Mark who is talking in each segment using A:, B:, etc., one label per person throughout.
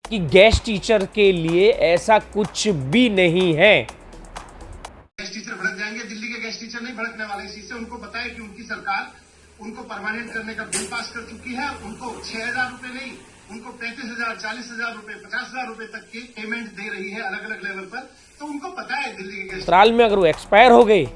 A: कि guest teacher के लिए ऐसा कुछ भी नहीं है।
B: गेस्ट टीचर भड़क जाएंगे, दिल्ली के गेस्ट टीचर नहीं भड़कने वाले। इसी से उनको बताया कि उनकी सरकार उनको परमानेंट करने का बिल पास कर चुकी है। उनको 6,000 रुपए नहीं, उनको 35,000, 40,000 रुपए, 50,000 रुपए तक की पेमेंट दे रही है अलग अलग लेवल पर। तो उनको पता है दिल्ली के गेस्ट
A: साल में अगर वो एक्सपायर हो गए,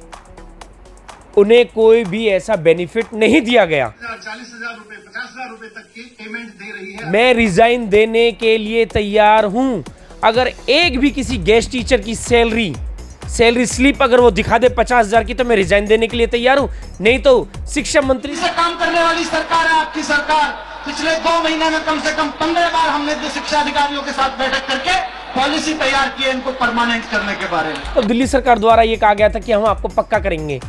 A: उन्हें कोई भी ऐसा बेनिफिट नहीं दिया गया।
B: 40,000 रुपए, 50,000 रुपए तक की पेमेंट दे रही है।
A: मैं रिजाइन देने के लिए तैयार हूं। अगर एक भी किसी गेस्ट टीचर की सैलरी स्लिप अगर वो दिखा दे 50,000 की, तो मैं रिजाइन देने के लिए तैयार हूं। नहीं तो शिक्षा मंत्री
C: से काम करने वाली सरकार है आपकी सरकार। पिछले 2 महीने में कम से कम 15 बार हमने शिक्षा अधिकारियों के साथ बैठक करके पॉलिसी तैयार की है इनको परमानेंट करने के बारे में।
A: तो दिल्ली सरकार द्वारा ये कहा गया था कि हम आपको पक्का करेंगे।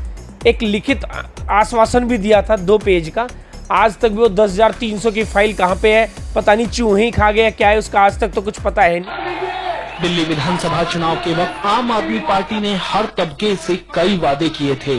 A: एक लिखित आश्वासन भी दिया था 2 पेज का। आज तक भी वो 10,300 की फाइल कहाँ पे है, पता नहीं चूहे ही खा गया क्या है उसका, आज तक तो कुछ पता है नहीं।
D: दिल्ली विधानसभा चुनाव के वक्त आम आदमी पार्टी ने हर तबके से कई वादे किए थे।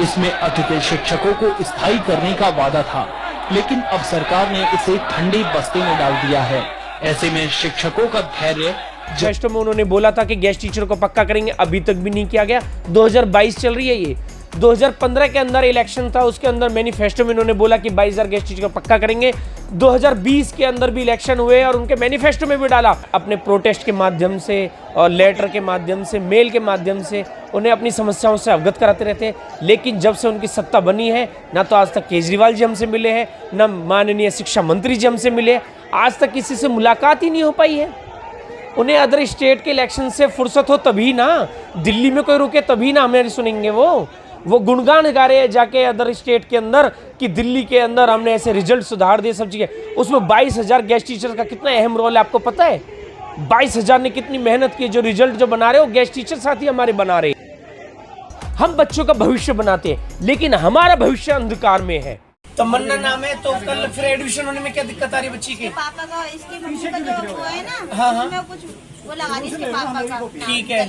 D: इसमें अतिथि शिक्षकों को स्थायी करने का वादा था, लेकिन अब सरकार ने इसे ठंडे बस्ते में डाल दिया है। ऐसे में शिक्षकों का धैर्य
A: जस्ट में उन्होंने बोला था कि गेस्ट टीचर को पक्का करेंगे, अभी तक भी नहीं किया गया। 2022 चल रही है ये। 2015 के अंदर इलेक्शन था, उसके अंदर मैनिफेस्टो में उन्होंने बोला कि 22,000 गेस्ट टीचर को पक्का करेंगे। 2020 के अंदर भी इलेक्शन हुए और उनके मैनिफेस्टो में भी डाला। अपने प्रोटेस्ट के माध्यम से और लेटर के माध्यम से, मेल के माध्यम से उन्हें अपनी समस्याओं से अवगत कराते रहते हैं। लेकिन जब से उनकी सत्ता बनी है, ना तो आज तक केजरीवाल जी हमसे मिले हैं, ना माननीय शिक्षा मंत्री जी हमसे मिले हैं। आज तक किसी से मुलाकात ही नहीं हो पाई है। उन्हें अदर स्टेट के इलेक्शन से फुर्सत हो तभी ना, दिल्ली में कोई रुके तभी ना हमें सुनेंगे। वो गुणगान गा रहे हैं जाके अदर स्टेट के अंदर कि दिल्ली के अंदर हमने ऐसे रिजल्ट सुधार दिए, सब चीज़ें। उसमें 22,000 गेस्ट टीचर का कितना अहम रोल है आपको पता है? 22,000 ने कितनी मेहनत की। जो रिजल्ट जो बना रहे हो गेस्ट टीचर साथी हमारे बना रहे हैं। हम बच्चों का भविष्य बनाते हैं, लेकिन हमारा भविष्य अंधकार में है। तमन्ना नाम है, तो कल फिर एडमिशन होने में क्या दिक्कत आ रही है बच्ची की?
E: पापा का, इसके मम्मी का जो वो है ना,
A: हाँ, हाँ।
E: उसमें कुछ वो लगा दी इसके पापा का।
A: ठीक है,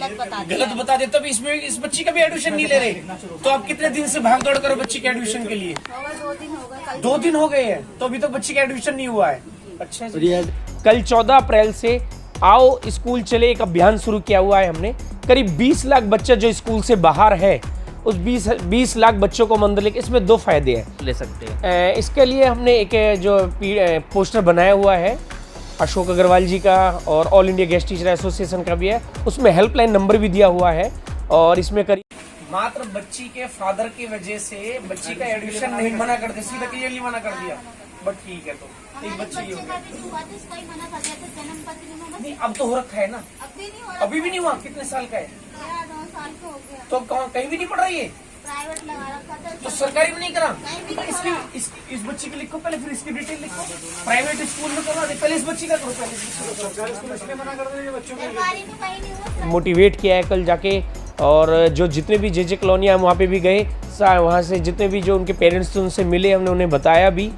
A: गलत बता दे। तब इसमें इस बच्ची का भी एडमिशन नहीं ले रहे, तो आप कितने दिन से भाग दौड़ करो बच्ची के एडमिशन के लिए?
E: 2 दिन हो गए।
A: 2 दिन हो गए हैं, तो अभी तक बच्ची का एडमिशन नहीं हुआ है। अच्छा जी। कल 14 अप्रैल से आओ स्कूल चले एक अभियान शुरू किया हुआ है हमने। करीब 20 लाख बच्चा जो स्कूल से बाहर है, उस 20 लाख बच्चों को मंदिर लेके, इसमें 2 फायदे हैं
F: ले सकते हैं।
A: इसके लिए हमने एक जो पोस्टर बनाया हुआ है अशोक अग्रवाल जी का, और all India guest teacher association का भी है। उसमें हेल्पलाइन नंबर भी दिया हुआ है। और इसमें करीब मात्र बच्ची के फादर की वजह से बच्ची का एडमिशन नहीं मना कर दिया, सीधा क्लियरली मना कर दिया। बट ठीक है, तो एक बच्ची ही होगी। नहीं, अब तो हो रखा है ना, अभी भी नहीं हुआ। कितने साल का है?
E: 9 साल का हो गया।
A: तो अब कहीं भी नहीं पढ़ रही है?
E: प्राइवेट लगा रखा था
A: तो सरकारी में नहीं करा?
E: कहीं भी नहीं
A: इसकी इस बच्ची की लिखो पहले, फिर इसकी डिटेल लिखो। प्राइवेट स्कूल में करवा दे, पहले इस बच्ची का करो, पहले
E: सरकारी में कहीं नहीं हुआ।
A: मोटिवेट किया है कल जाके। और जो जितने भी जे कॉलोनिया हम वहाँ पे भी गए, वहाँ से जितने भी जो उनके पेरेंट्स थे उनसे मिले, हमने उन्हें बताया भी।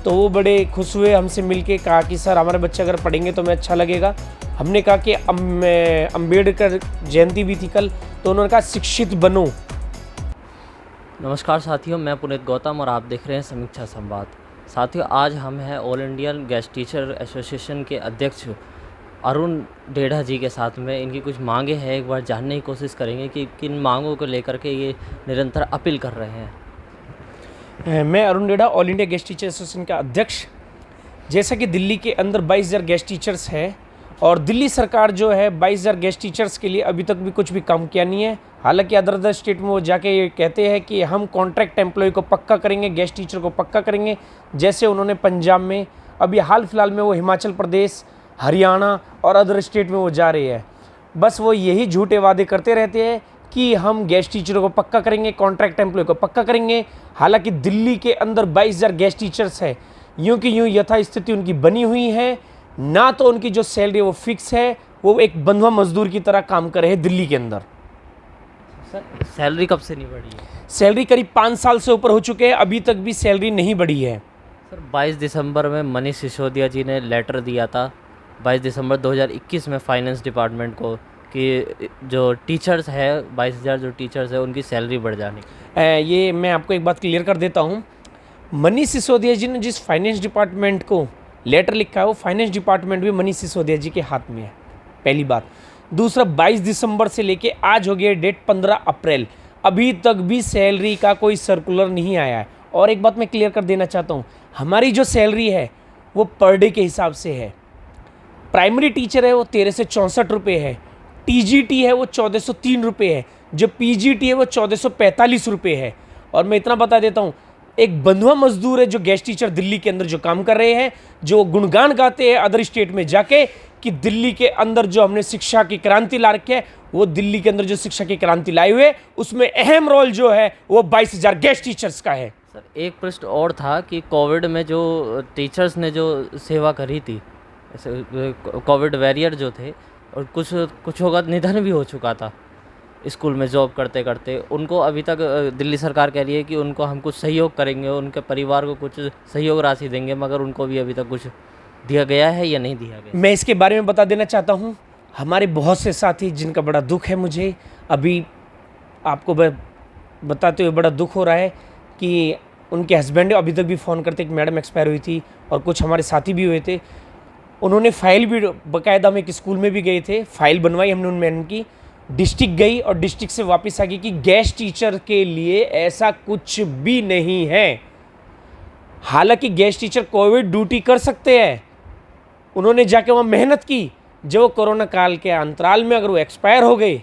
A: तो वो बड़े खुश हुए हमसे मिलके, कहा कि सर हमारे बच्चे अगर पढ़ेंगे तो हमें अच्छा लगेगा। हमने कहा कि अम्बेडकर जयंती भी थी कल, तो उन्होंने कहा शिक्षित बनो।
F: नमस्कार साथियों, मैं पुनीत गौतम और आप देख रहे हैं समीक्षा संवाद। साथियों, आज हम हैं all Indian guest teacher association के अध्यक्ष अरुण डेढ़ा जी के साथ में। इनकी कुछ मांगे हैं, एक बार जानने की कोशिश करेंगे कि किन मांगों को लेकर के ये निरंतर अपील कर रहे हैं।
A: मैं Arun Dedha, all India guest teacher association का अध्यक्ष। जैसा कि दिल्ली के अंदर 22,000 गेस्ट टीचर्स हैं, और दिल्ली सरकार जो है 22,000 गेस्ट टीचर्स के लिए अभी तक भी कुछ भी काम किया नहीं है। हालांकि अदर स्टेट में वो जाके ये कहते हैं कि हम कॉन्ट्रैक्ट एम्प्लॉय को पक्का करेंगे, गेस्ट टीचर को पक्का करेंगे। जैसे उन्होंने पंजाब में, अभी हाल फिलहाल में वो हिमाचल प्रदेश, हरियाणा और अदर स्टेट में वो जा रही है। बस वो यही झूठे वादे करते रहते हैं कि हम गेस्ट टीचरों को पक्का करेंगे, कॉन्ट्रैक्ट एम्प्लॉय को पक्का करेंगे। हालांकि दिल्ली के अंदर 22,000 गेस्ट टीचर्स है, यूँ की यूँ यथास्थिति उनकी बनी हुई है। ना तो उनकी जो सैलरी वो फिक्स है, वो एक बंधुआ मजदूर की तरह काम कर रहे हैं दिल्ली के अंदर।
F: सर, सैलरी कब से नहीं बढ़ी है?
A: सैलरी करीब 5 साल से ऊपर हो चुके हैं, अभी तक भी सैलरी नहीं बढ़ी है।
F: सर, 22 दिसंबर में मनीष सिसोदिया जी ने लेटर दिया था, 22 दिसंबर 2021 में फाइनेंस डिपार्टमेंट को, कि जो टीचर्स है 22,000 जो टीचर्स है उनकी सैलरी बढ़ जानी।
A: ये मैं आपको एक बात क्लियर कर देता हूँ। मनीष सिसोदिया जी ने जिस फाइनेंस डिपार्टमेंट को लेटर लिखा है वो फाइनेंस डिपार्टमेंट भी मनीष सिसोदिया जी के हाथ में है, पहली बात। दूसरा, 22 दिसंबर से लेके आज हो गया डेट 15 अप्रैल, अभी तक भी सैलरी का कोई सर्कुलर नहीं आया है। और एक बात मैं क्लियर कर देना चाहता हूँ, हमारी जो सैलरी है वो पर डे के हिसाब से है। प्राइमरी टीचर है वो 13 से 64 रुपये है, टीजीटी है वो 1403 रुपये है, जो पीजीटी है वो 1445 रुपये है। और मैं इतना बता देता हूँ, एक बंधुआ मजदूर है जो गेस्ट टीचर दिल्ली के अंदर जो काम कर रहे हैं, जो गुणगान गाते हैं अदर स्टेट में जाके कि दिल्ली के अंदर जो हमने शिक्षा की क्रांति ला रखी है, वो दिल्ली के अंदर जो शिक्षा की क्रांति लाए हुए उसमें अहम रोल जो है वो 22,000 गेस्ट टीचर्स का है।
F: सर एक प्रश्न और था कि कोविड में जो टीचर्स ने जो सेवा करी थी, कोविड वॉरियर जो थे, और कुछ का निधन भी हो चुका था स्कूल में जॉब करते करते, उनको अभी तक दिल्ली सरकार कह रही है कि उनको हम कुछ सहयोग करेंगे, उनके परिवार को कुछ सहयोग राशि देंगे, मगर उनको भी अभी तक कुछ दिया गया है या नहीं दिया गया?
A: मैं इसके बारे में बता देना चाहता हूँ, हमारे बहुत से साथी जिनका बड़ा दुख है, मुझे अभी आपको बताते हुए बड़ा दुख हो रहा है कि उनके हस्बैंड अभी तक भी फ़ोन करते, एक मैडम एक्सपायर हुई थी और कुछ हमारे साथी भी हुए थे, उन्होंने फाइल भी बाकायदा हम एक स्कूल में भी गए थे, फाइल बनवाई हमने उन मैडम की, डिस्ट्रिक्ट गई और डिस्ट्रिक्ट से वापस आ गई कि गेस्ट टीचर के लिए ऐसा कुछ भी नहीं है। हालांकि गेस्ट टीचर कोविड ड्यूटी कर सकते हैं, उन्होंने जाके वहाँ मेहनत की, जो कोरोना काल के अंतराल में अगर वो एक्सपायर हो गए,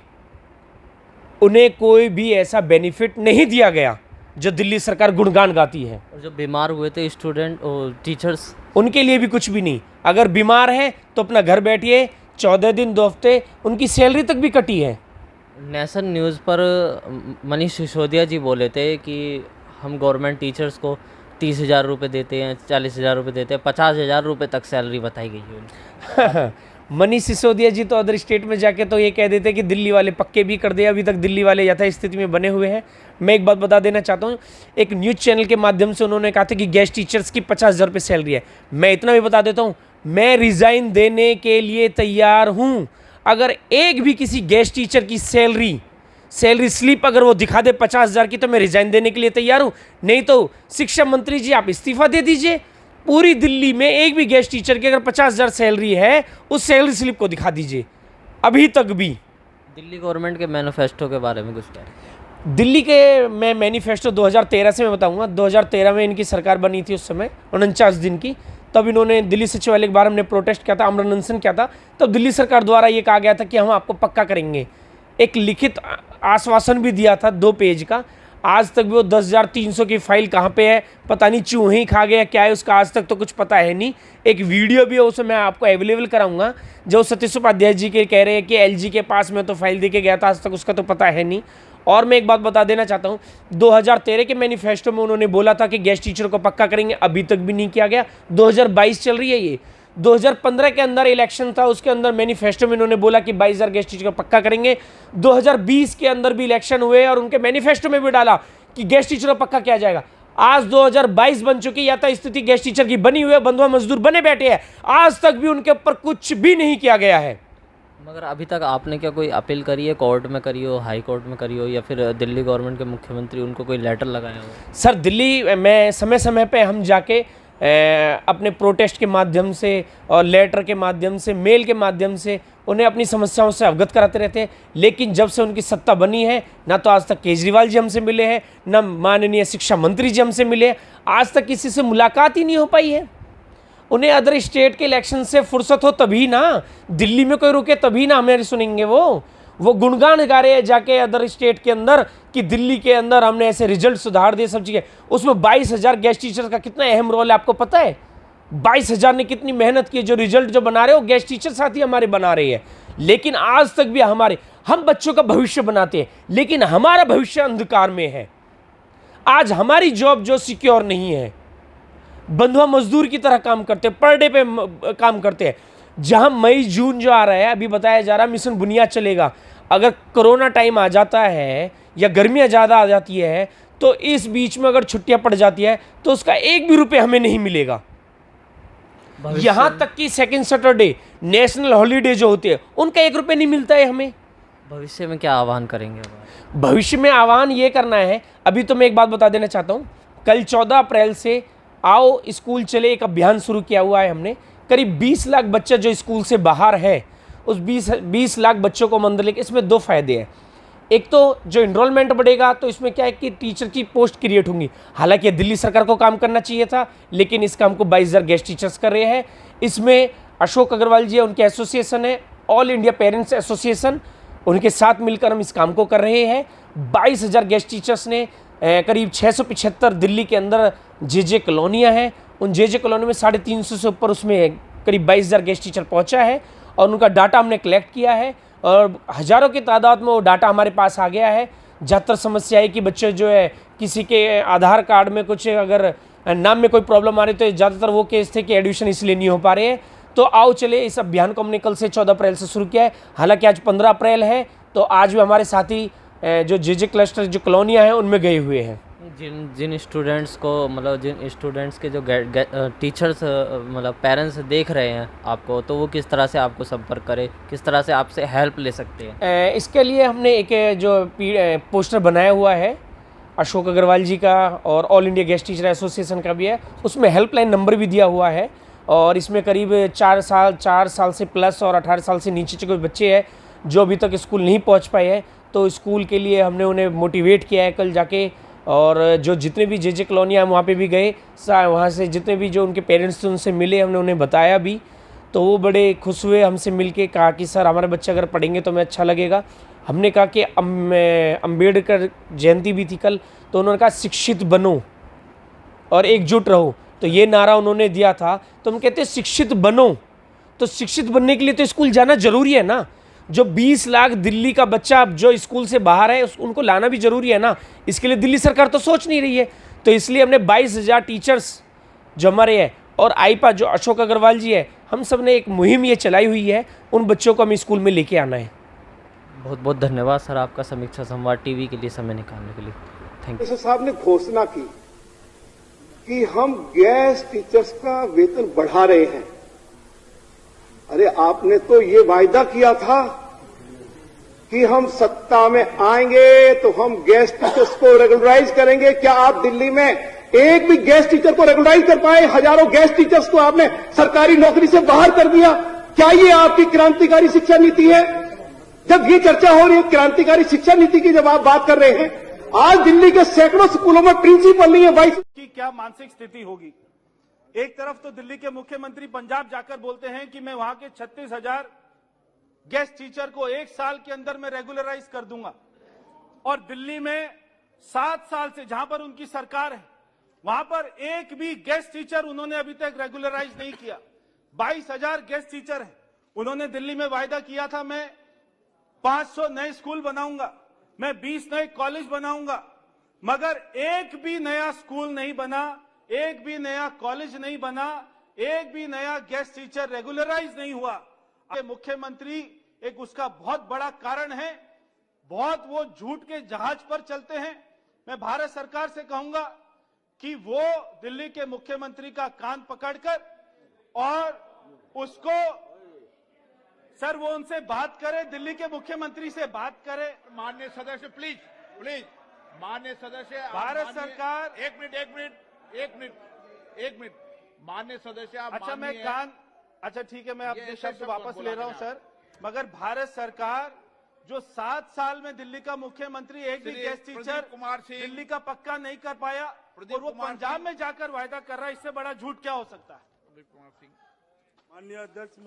A: उन्हें कोई भी ऐसा बेनिफिट नहीं दिया गया जो दिल्ली सरकार गुणगान गाती है।
F: और जो बीमार हुए थे स्टूडेंट और टीचर्स,
A: उनके लिए भी कुछ भी नहीं। अगर बीमार हैं तो अपना घर बैठिए, 14 दिन 2 हफ्ते, उनकी सैलरी तक भी कटी है।
F: नेशन न्यूज़ पर मनीष सिसोदिया जी बोले थे कि हम गवर्नमेंट टीचर्स को 30,000 रुपये देते हैं, 40,000 रुपये देते हैं, 50,000 रुपये तक सैलरी बताई गई है उनकी।
A: मनीष सिसोदिया जी तो अदर स्टेट में जाके तो ये कह देते कि दिल्ली वाले पक्के भी कर दे, अभी तक दिल्ली वाले यथास्थिति में बने हुए हैं। मैं एक बात बता देना चाहता हूँ, एक न्यूज़ चैनल के माध्यम से उन्होंने कहा था कि गेस्ट टीचर्स की 50,000 रुपये सैलरी है। मैं इतना भी बता देता हूँ, मैं रिज़ाइन देने के लिए तैयार हूँ। अगर एक भी किसी गेस्ट टीचर की सैलरी स्लिप अगर वो दिखा दे 50,000 की, तो मैं रिज़ाइन देने के लिए तैयार हूँ। नहीं तो शिक्षा मंत्री जी आप इस्तीफा दे दीजिए। पूरी दिल्ली में एक भी गेस्ट टीचर की अगर 50,000 सैलरी है, उस सैलरी स्लिप को दिखा दीजिए। अभी तक भी
F: दिल्ली गवर्नमेंट के मैनिफेस्टो के बारे में कुछ कह रहे?
A: दिल्ली के मैं मैनिफेस्टो 2013 से मैं बताऊंगा। 2013 में इनकी सरकार बनी थी, उस समय 49 दिन की, तब इन्होंने दिल्ली सचिवालय के बाहर हमने प्रोटेस्ट किया था, आमरण अनशन किया था। तब दिल्ली सरकार द्वारा ये कहा गया था कि हम आपको पक्का करेंगे। एक लिखित आश्वासन भी दिया था 2 पेज का। आज तक भी वो 10,300 की फाइल कहाँ पे है, पता नहीं चूहे ही खा गया क्या है उसका, आज तक तो कुछ पता है नहीं। एक वीडियो भी है, उसे मैं आपको अवेलेबल कराऊंगा, जो सतीश उपाध्याय जी के कह रहे हैं कि एलजी के पास मैं तो फाइल दे के गया था, आज तक उसका तो पता है नहीं। और मैं एक बात बता देना चाहता हूँ, 2013 के मैनिफेस्टो में उन्होंने बोला था कि गेस्ट टीचर को पक्का करेंगे, अभी तक भी नहीं किया गया। 2022 चल रही है ये, 2015 के अंदर इलेक्शन था, उसके अंदर मैनिफेस्टो में उन्होंने बोला कि 22,000 गेस्ट टीचर को पक्का करेंगे। 2020 के अंदर भी इलेक्शन हुए और उनके मैनिफेस्टो में भी डाला कि गेस्ट टीचर को पक्का किया जाएगा। आज 2022 बन चुकी, या तो स्थिति गेस्ट टीचर की बनी हुई है, बंधुआ मजदूर बने बैठे हैं, आज तक भी उनके ऊपर कुछ भी नहीं किया गया है।
F: मगर अभी तक आपने क्या कोई अपील करी है, कोर्ट में करी हो, हाई कोर्ट में करी हो, या फिर दिल्ली गवर्नमेंट के मुख्यमंत्री उनको कोई लेटर लगाया हो?
A: सर दिल्ली में समय समय पे हम जाके अपने प्रोटेस्ट के माध्यम से और लेटर के माध्यम से, मेल के माध्यम से उन्हें अपनी समस्याओं से अवगत कराते रहते हैं। लेकिन जब से उनकी सत्ता बनी है, ना तो आज तक केजरीवाल जी हमसे मिले हैं, ना माननीय शिक्षा मंत्री जी हमसे मिले हैं, आज तक किसी से मुलाकात ही नहीं हो पाई है। उन्हें अदर स्टेट के इलेक्शन से फुर्सत हो तभी ना, दिल्ली में कोई रुके तभी ना हमें सुनेंगे। वो गुणगान गा रहे हैं जाके अदर स्टेट के अंदर कि दिल्ली के अंदर हमने ऐसे रिजल्ट सुधार दिए, सब चीज़ें। उसमें 22,000 गेस्ट टीचर का कितना अहम रोल है आपको पता है? 22,000 ने कितनी मेहनत की, जो रिजल्ट जो बना रहे हो गेस्ट टीचर साथी हमारे बना रहे हैं। लेकिन आज तक भी हम बच्चों का भविष्य बनाते हैं, लेकिन हमारा भविष्य अंधकार में है। आज हमारी जॉब जो सिक्योर नहीं है, बंधुआ मजदूर की तरह काम करते, पर डे पे काम करते हैं। जहां मई जून जो आ रहा है, अभी बताया जा रहा है मिशन बुनियाद चलेगा। अगर कोरोना टाइम आ जाता है या गर्मियां ज़्यादा आ जाती है, तो इस बीच में अगर छुट्टियां पड़ जाती है तो उसका 1 भी रुपये हमें नहीं मिलेगा। यहां तक कि सेकेंड सैटरडे, नेशनल हॉलीडे जो होते हैं, उनका 1 रुपये नहीं मिलता है हमें।
F: भविष्य में क्या आह्वान करेंगे?
A: भविष्य में आह्वान ये करना है, अभी तो मैं एक बात बता देना चाहता हूँ, कल 14 अप्रैल से आओ स्कूल चले एक अभियान शुरू किया हुआ है हमने। करीब 20 लाख बच्चा जो स्कूल से बाहर है, उस 20 लाख बच्चों को अंदर लेके, इसमें 2 फायदे हैं। एक तो जो इनरोलमेंट बढ़ेगा तो इसमें क्या है कि टीचर की पोस्ट क्रिएट होंगी। हालांकि दिल्ली सरकार को काम करना चाहिए था, लेकिन इस काम को 22,000 गेस्ट टीचर्स कर रहे हैं। इसमें अशोक अग्रवाल जी है, उनके एसोसिएशन है ऑल इंडिया पेरेंट्स एसोसिएशन, उनके साथ मिलकर हम इस काम को कर रहे हैं। 22,000 गेस्ट टीचर्स ने करीब 675 दिल्ली के अंदर जे कॉलोनियाँ हैं, उन जे कॉलोनी में 350 से ऊपर उसमें करीब 22,000 गेस्ट टीचर पहुँचा है और उनका डाटा हमने कलेक्ट किया है और हज़ारों की तादाद में वो डाटा हमारे पास आ गया है। ज़्यादातर समस्या है कि बच्चे जो है किसी के आधार कार्ड में कुछ अगर नाम में कोई प्रॉब्लम आ रही तो ज़्यादातर वो केस थे कि एडमिशन इसलिए नहीं हो पा रहे हैं। तो आओ चले इस अभियान को हमने कल से 14 अप्रैल से शुरू किया है। हालांकि आज 15 अप्रैल है, तो आज भी हमारे साथी जो जे क्लस्टर जो कॉलोनियाँ हैं उनमें गए हुए हैं।
F: जिन स्टूडेंट्स को मतलब जिन स्टूडेंट्स के जो टीचर्स मतलब पेरेंट्स देख रहे हैं आपको, तो वो किस तरह से आपको संपर्क करें, किस तरह से आपसे हेल्प ले सकते हैं?
A: इसके लिए हमने एक जो पोस्टर बनाया हुआ है अशोक अग्रवाल जी का और all India guest teacher association का भी है, उसमें हेल्पलाइन नंबर भी दिया हुआ है। और इसमें करीब 4 साल से प्लस और 18 साल से नीचे के कोई बच्चे हैं जो अभी तक स्कूल नहीं पहुंच पाए हैं, तो स्कूल के लिए हमने उन्हें मोटिवेट किया है कल जाके। और जो जितने भी जे कॉलोनियाँ हम वहाँ पे भी गए, वहाँ से जितने भी जो उनके पेरेंट्स थे उनसे मिले, हमने उन्हें बताया भी, तो वो बड़े खुश हुए हमसे मिलके। कहा कि सर हमारे बच्चे अगर पढ़ेंगे तो हमें अच्छा लगेगा। हमने कहा कि अम्बेडकर जयंती भी थी कल, तो उन्होंने कहा शिक्षित बनो और एकजुट रहो, तो ये नारा उन्होंने दिया था। तो हम कहते हैं शिक्षित बनो, तो शिक्षित बनने के लिए तो स्कूल जाना जरूरी है ना। जो 20 लाख दिल्ली का बच्चा जो स्कूल से बाहर है उनको लाना भी जरूरी है ना। इसके लिए दिल्ली सरकार तो सोच नहीं रही है, तो इसलिए हमने 22,000 टीचर्स जो हमारे हैं और आईपा जो अशोक अग्रवाल जी है, हम सब ने एक मुहिम ये चलाई हुई है, उन बच्चों को हम स्कूल में लेके आना है।
F: बहुत बहुत धन्यवाद सर आपका समीक्षा संवाद टीवी के लिए समय निकालने के लिए। Thank you.
G: साहब ने घोषणा की कि हम गेस्ट टीचर्स का वेतन बढ़ा रहे हैं। अरे आपने तो ये वायदा किया था कि हम सत्ता में आएंगे तो हम गेस्ट टीचर्स को रेगुलराइज करेंगे। क्या आप दिल्ली में एक भी गेस्ट टीचर को रेगुलराइज कर पाए? हजारों गेस्ट टीचर्स को आपने सरकारी नौकरी से बाहर कर दिया। क्या ये आपकी क्रांतिकारी शिक्षा नीति है? जब ये चर्चा हो रही है क्रांतिकारी शिक्षा नीति की, जब आप बात कर रहे हैं, आज दिल्ली के सैकड़ों स्कूलों में प्रिंसिपल नहीं है। वाइस
H: की क्या मानसिक स्थिति होगी? एक तरफ तो दिल्ली के मुख्यमंत्री पंजाब जाकर बोलते हैं कि मैं वहां के 36,000 गेस्ट टीचर को 1 साल के अंदर मैं रेगुलराइज कर दूंगा, और दिल्ली में 7 साल से जहां पर उनकी सरकार है वहां पर एक भी गेस्ट टीचर उन्होंने अभी तक रेगुलराइज नहीं किया। 22,000 गेस्ट टीचर हैं। उन्होंने दिल्ली में वायदा किया था मैं 500 नए स्कूल बनाऊंगा, मैं 20 नए कॉलेज बनाऊंगा, मगर एक भी नया स्कूल नहीं बना, एक भी नया कॉलेज नहीं बना, एक भी नया गेस्ट टीचर रेगुलराइज नहीं हुआ। मुख्यमंत्री एक उसका बहुत बड़ा कारण है, बहुत वो झूठ के जहाज पर चलते हैं। मैं भारत सरकार से कहूंगा कि वो दिल्ली के मुख्यमंत्री का कान पकड़कर और उसको सर वो उनसे बात करे, दिल्ली के मुख्यमंत्री से बात करे।
I: माननीय सदस्य प्लीज प्लीज, माननीय सदस्य
H: भारत सरकार
I: एक मिनट माननीय सदस्य आप
H: अच्छा मैं कान अच्छा ठीक है, मैं अपने शब्द वापस ले रहा हूं सर, मगर भारत सरकार जो 7 साल में दिल्ली का मुख्यमंत्री एक भी गेस्ट टीचर दिल्ली का पक्का नहीं कर पाया और वो पंजाब में जाकर वायदा कर रहा है, इससे बड़ा झूठ क्या हो सकता है?
I: प्रदीप कुमार सिंह।
H: माननीय अध्यक्ष